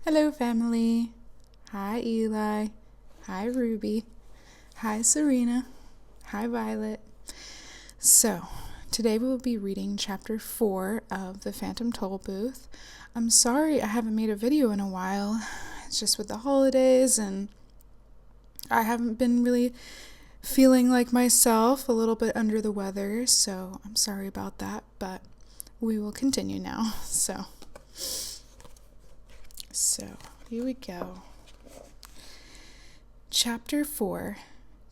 Hello, family. Hi, Eli. Hi, Ruby. Hi, Serena. Hi, Violet. So, today we will be reading Chapter 4 of the Phantom Tollbooth. I'm sorry I haven't made a video in a while. It's just with the holidays and I haven't been really feeling like myself, a little bit under the weather, so I'm sorry about that, but we will continue now. So here we go. Chapter 4,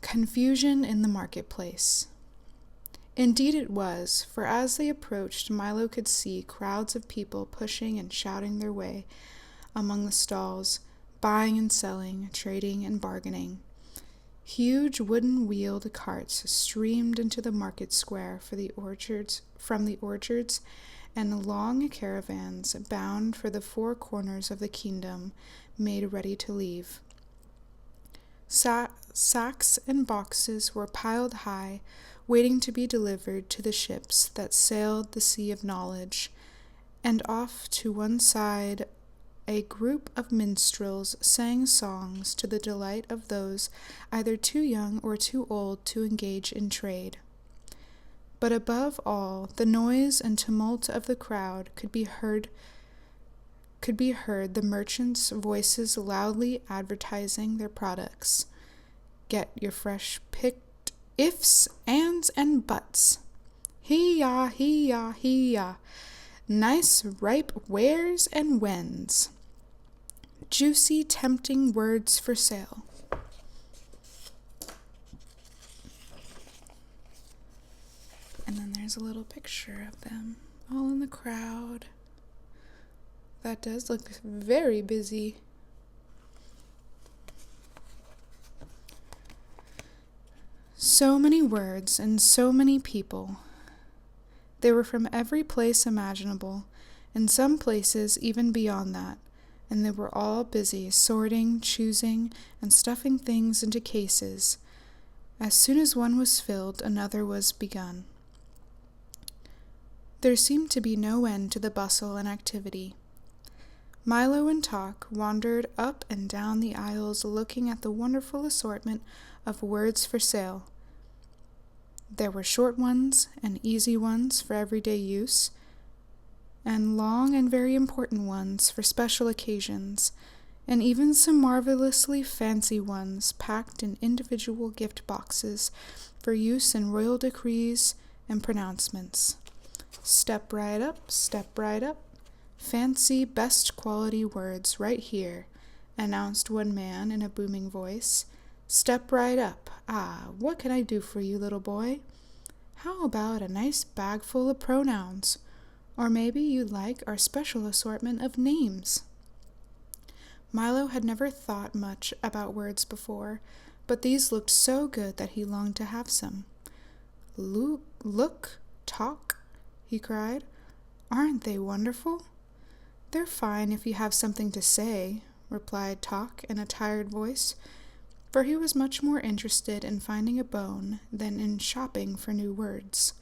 Confusion in the Marketplace. Indeed it was, for as they approached, Milo could see crowds of people pushing and shouting their way among the stalls, buying and selling, trading and bargaining. Huge wooden-wheeled carts streamed into the market square from the orchards, and long caravans bound for the four corners of the kingdom made ready to leave. Sacks and boxes were piled high, waiting to be delivered to the ships that sailed the sea of knowledge, and off to one side a group of minstrels sang songs to the delight of those either too young or too old to engage in trade. But above all, the noise and tumult of the crowd could be heard the merchants' voices loudly advertising their products. Get your fresh picked ifs, ands, and buts. Hee-yah, hee-yah, hee-yah. Nice ripe wares and whens. Juicy, tempting words for sale. And then there's a little picture of them all in the crowd. That does look very busy. So many words and so many people. They were from every place imaginable, and some places even beyond that, and they were all busy sorting, choosing, and stuffing things into cases. As soon as one was filled, another was begun. There seemed to be no end to the bustle and activity. Milo and Talk wandered up and down the aisles looking at the wonderful assortment of words for sale. There were short ones and easy ones for everyday use, and long and very important ones for special occasions, and even some marvelously fancy ones packed in individual gift boxes for use in royal decrees and pronouncements. Step right up, step right up. Fancy best quality words right here, announced one man in a booming voice. Step right up. Ah, what can I do for you, little boy? How about a nice bag full of pronouns? Or maybe you'd like our special assortment of names. Milo had never thought much about words before, but these looked so good that he longed to have some. Look, Talk, he cried. Aren't they wonderful? They're fine if you have something to say, replied Talk in a tired voice, for he was much more interested in finding a bone than in shopping for new words.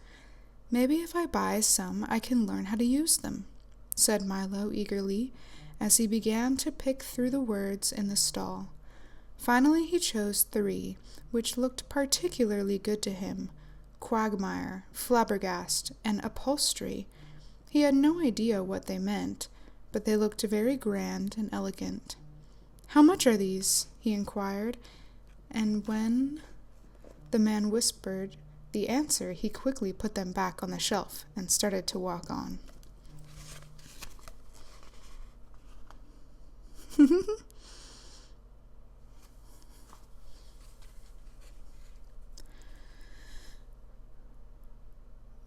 Maybe if I buy some, I can learn how to use them, said Milo eagerly, as he began to pick through the words in the stall. Finally he chose 3, which looked particularly good to him: quagmire, flabbergast, and upholstery. He had no idea what they meant, but they looked very grand and elegant. How much are these? He inquired, and when the man whispered the answer, he quickly put them back on the shelf and started to walk on.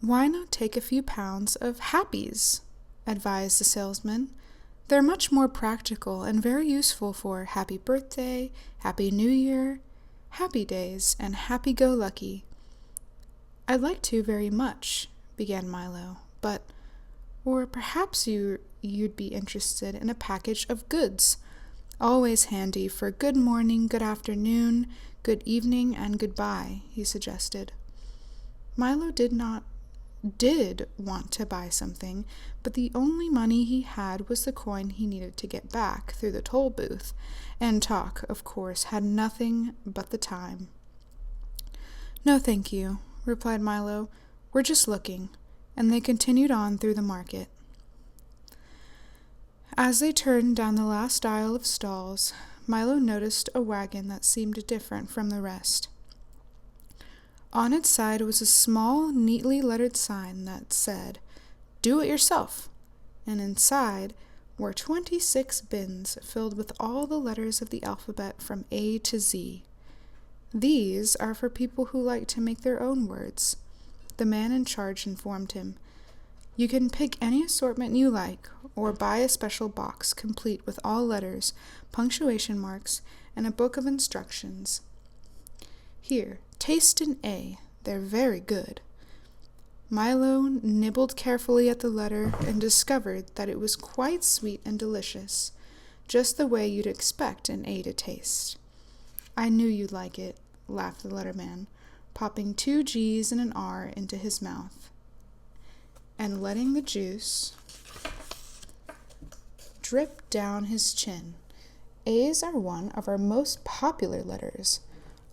Why not take a few pounds of happies? Advised the salesman. They're much more practical and very useful for happy birthday, happy new year, happy days, and happy-go-lucky. I'd like to very much, began Milo, or perhaps you'd be interested in a package of goods, always handy for good morning, good afternoon, good evening, and goodbye, he suggested. Milo did did want to buy something, but the only money he had was the coin he needed to get back through the toll booth, and Tock, of course, had nothing but the time. "No, thank you," replied Milo. "We're just looking," and they continued on through the market. As they turned down the last aisle of stalls, Milo noticed a wagon that seemed different from the rest. On its side was a small, neatly lettered sign that said, "Do it yourself," and inside were 26 bins filled with all the letters of the alphabet from A to Z. "These are for people who like to make their own words," the man in charge informed him. "You can pick any assortment you like, or buy a special box complete with all letters, punctuation marks, and a book of instructions. Here, taste an A. They're very good." Milo nibbled carefully at the letter and discovered that it was quite sweet and delicious, just the way you'd expect an A to taste. "I knew you'd like it," laughed the letterman, popping 2 G's and an R into his mouth and letting the juice drip down his chin. "A's are one of our most popular letters.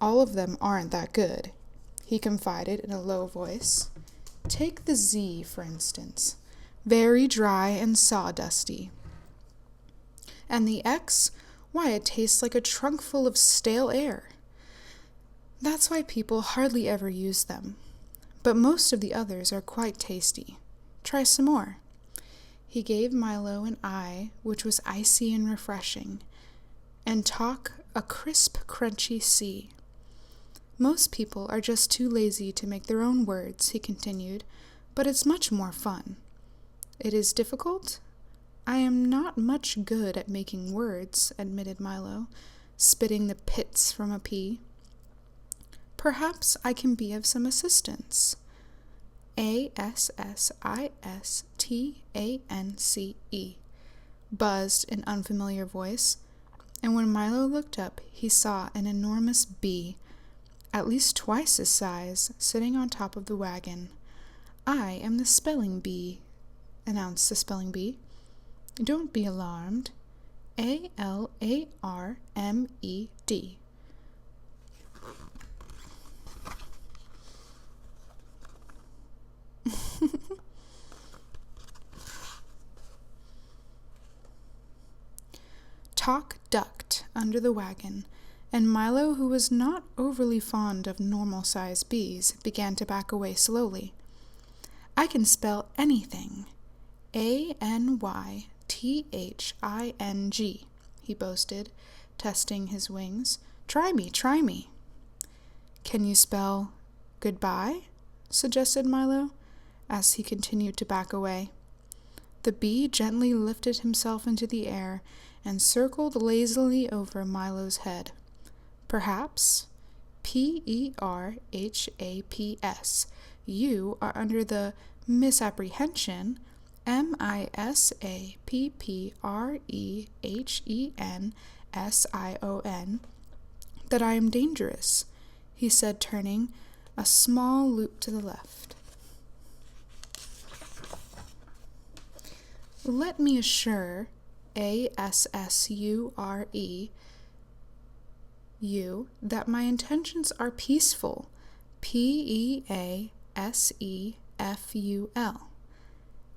All of them aren't that good," he confided in a low voice. "Take the Z, for instance. Very dry and sawdusty. And the X? Why, it tastes like a trunk full of stale air. That's why people hardly ever use them. But most of the others are quite tasty. Try some more." He gave Milo an I, which was icy and refreshing, and Tock a crisp, crunchy C. "Most people are just too lazy to make their own words," he continued, "but it's much more fun." "It is difficult? I am not much good at making words," admitted Milo, spitting the pits from a P. "Perhaps I can be of some assistance." "ASSISTANCE," buzzed an unfamiliar voice, and when Milo looked up, he saw an enormous bee, at least twice his size, sitting on top of the wagon. "I am the spelling bee," announced the spelling bee. "Don't be alarmed. ALARMED. Tock ducked under the wagon, and Milo, who was not overly fond of normal-sized bees, began to back away slowly. "I can spell anything. ANYTHING, he boasted, testing his wings. "Try me, try me." "Can you spell goodbye?" suggested Milo, as he continued to back away. The bee gently lifted himself into the air and circled lazily over Milo's head. "Perhaps, PERHAPS, you are under the misapprehension, MISAPPREHENSION, that I am dangerous," he said, turning a small loop to the left. "Let me assure ASSURE you that my intentions are peaceful, PEASEFUL."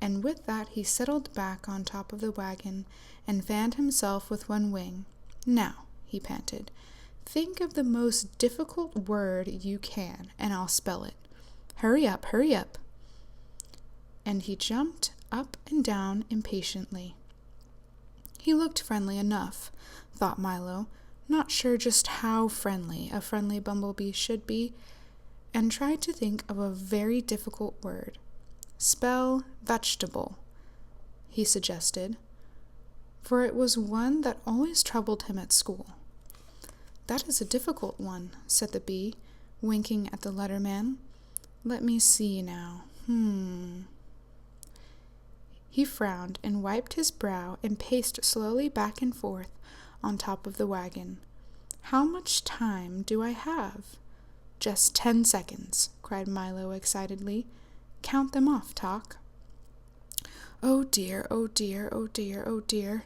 And with that he settled back on top of the wagon and fanned himself with one wing. "Now," he panted, "think of the most difficult word you can, and I'll spell it. Hurry up, hurry up." And he jumped up and down impatiently. He looked friendly enough, thought Milo, not sure just how friendly a friendly bumblebee should be, and tried to think of a very difficult word. "Spell vegetable," he suggested, for it was one that always troubled him at school. "That is a difficult one," said the bee, winking at the letterman. "Let me see now. He frowned and wiped his brow and paced slowly back and forth on top of the wagon. "How much time do I have?" "Just 10 seconds, cried Milo excitedly. Count them off, Tock." "Oh dear, oh dear, oh dear, oh dear,"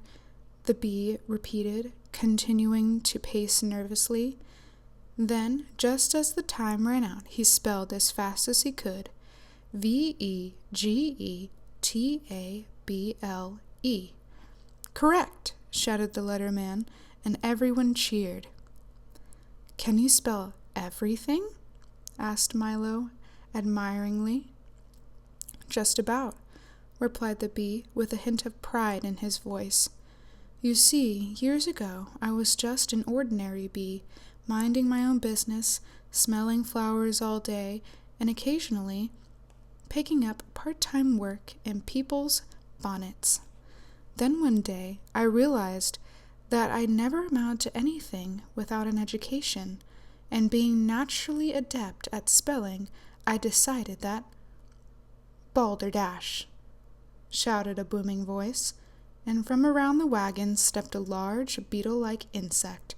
the bee repeated, continuing to pace nervously. Then, just as the time ran out, he spelled as fast as he could, "Vegetable." "Correct," shouted the letterman, and everyone cheered. "Can you spell everything?" asked Milo, admiringly. "Just about," replied the bee, with a hint of pride in his voice. "You see, years ago I was just an ordinary bee, minding my own business, smelling flowers all day, and occasionally picking up part-time work in people's bonnets. Then one day I realized that I'd never amount to anything without an education, and being naturally adept at spelling, I decided that—" "Balderdash," shouted a booming voice, and from around the wagon stepped a large beetle-like insect,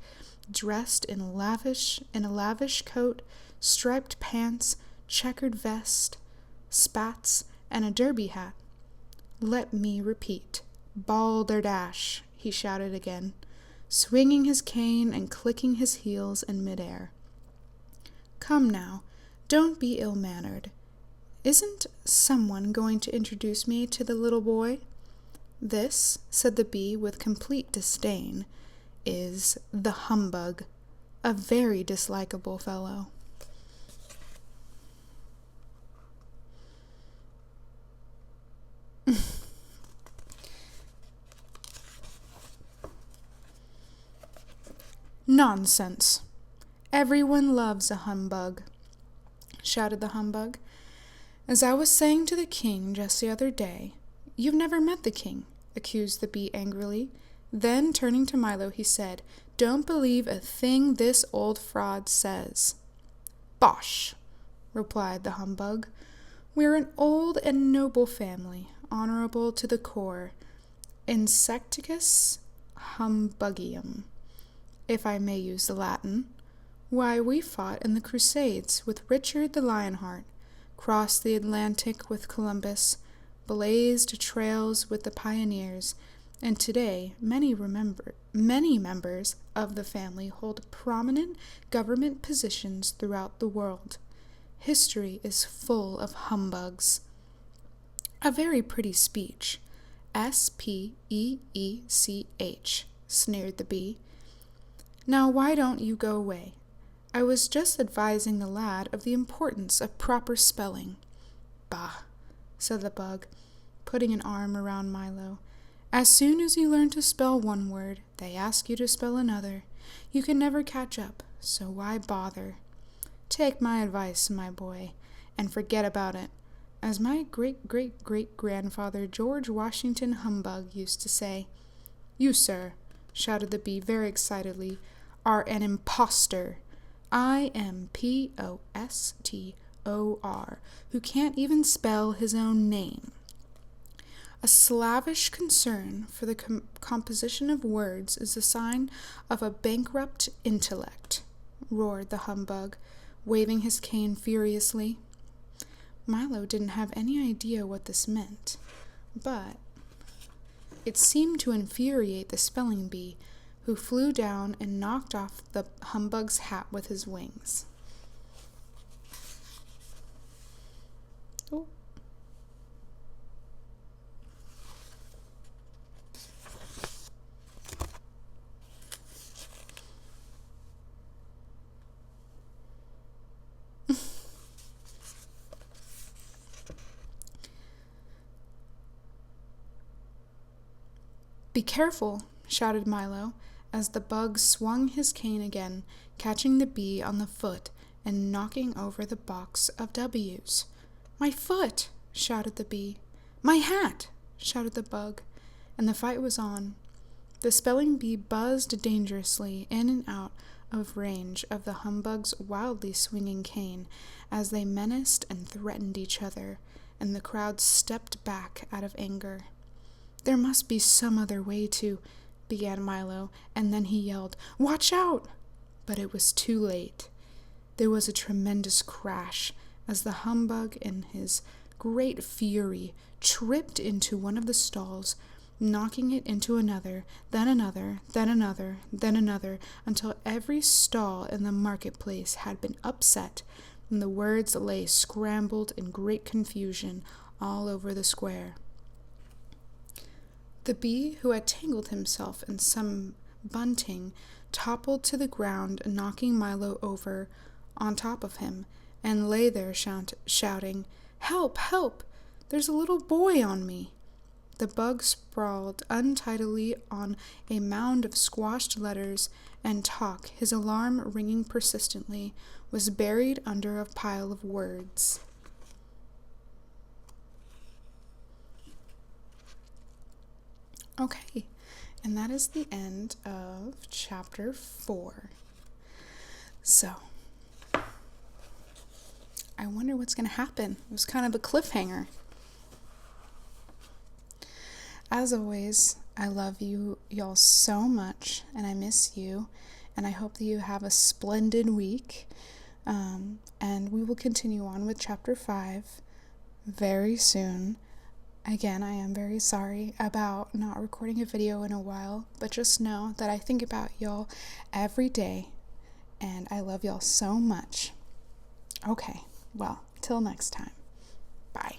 dressed in a lavish coat, striped pants, checkered vest, spats, and a derby hat. "Let me repeat, Balderdash," he shouted again, swinging his cane and clicking his heels in midair. "Come now, don't be ill-mannered. Isn't someone going to introduce me to the little boy? This," said the bee with complete disdain, "is the humbug, a very dislikable fellow." "Nonsense! Everyone loves a humbug," shouted the humbug. "As I was saying to the king just the other day—" "You've never met the king," accused the bee angrily. Then, turning to Milo, he said, "Don't believe a thing this old fraud says." "Bosh!" replied the humbug. "We're an old and noble family, honorable to the core, insecticus humbugium, if I may use the Latin. Why, we fought in the Crusades with Richard the Lionheart, crossed the Atlantic with Columbus, blazed trails with the pioneers, and today many members of the family hold prominent government positions throughout the world. History is full of humbugs." "A very pretty speech. Speech, sneered the bee. "Now why don't you go away? I was just advising the lad of the importance of proper spelling." "Bah," said the bug, putting an arm around Milo. "As soon as you learn to spell one word, they ask you to spell another. You can never catch up, so why bother? Take my advice, my boy, and forget about it. As my great-great-great-grandfather George Washington Humbug used to say." "You, sir," shouted the bee very excitedly, "are an impostor. Impostor, who can't even spell his own name." "A slavish concern for the composition of words is the sign of a bankrupt intellect," roared the humbug, waving his cane furiously. Milo didn't have any idea what this meant, but it seemed to infuriate the spelling bee, who flew down and knocked off the humbug's hat with his wings. Oh. "Be careful," shouted Milo, as the bug swung his cane again, catching the bee on the foot and knocking over the box of W's. "My foot!" shouted the bee. "My hat!" shouted the bug, and the fight was on. The spelling bee buzzed dangerously in and out of range of the humbug's wildly swinging cane as they menaced and threatened each other, and the crowd stepped back out of anger. "There must be some other way to—" began Milo, and then he yelled, "Watch out!" But it was too late. There was a tremendous crash as the humbug in his great fury, tripped into one of the stalls, knocking it into another, then another, then another, then another, until every stall in the marketplace had been upset, and the words lay scrambled in great confusion all over the square. The bee, who had tangled himself in some bunting, toppled to the ground, knocking Milo over on top of him, and lay there shouting, "Help! Help! There's a little boy on me!" The bug sprawled untidily on a mound of squashed letters, and Talk, his alarm ringing persistently, was buried under a pile of words. Okay, and that is the end of chapter 4. So, I wonder what's going to happen. It was kind of a cliffhanger. As always, I love y'all so much, and I miss you, and I hope that you have a splendid week. And we will continue on with chapter 5 very soon. Again, I am very sorry about not recording a video in a while, but just know that I think about y'all every day, and I love y'all so much. Okay, well, till next time. Bye.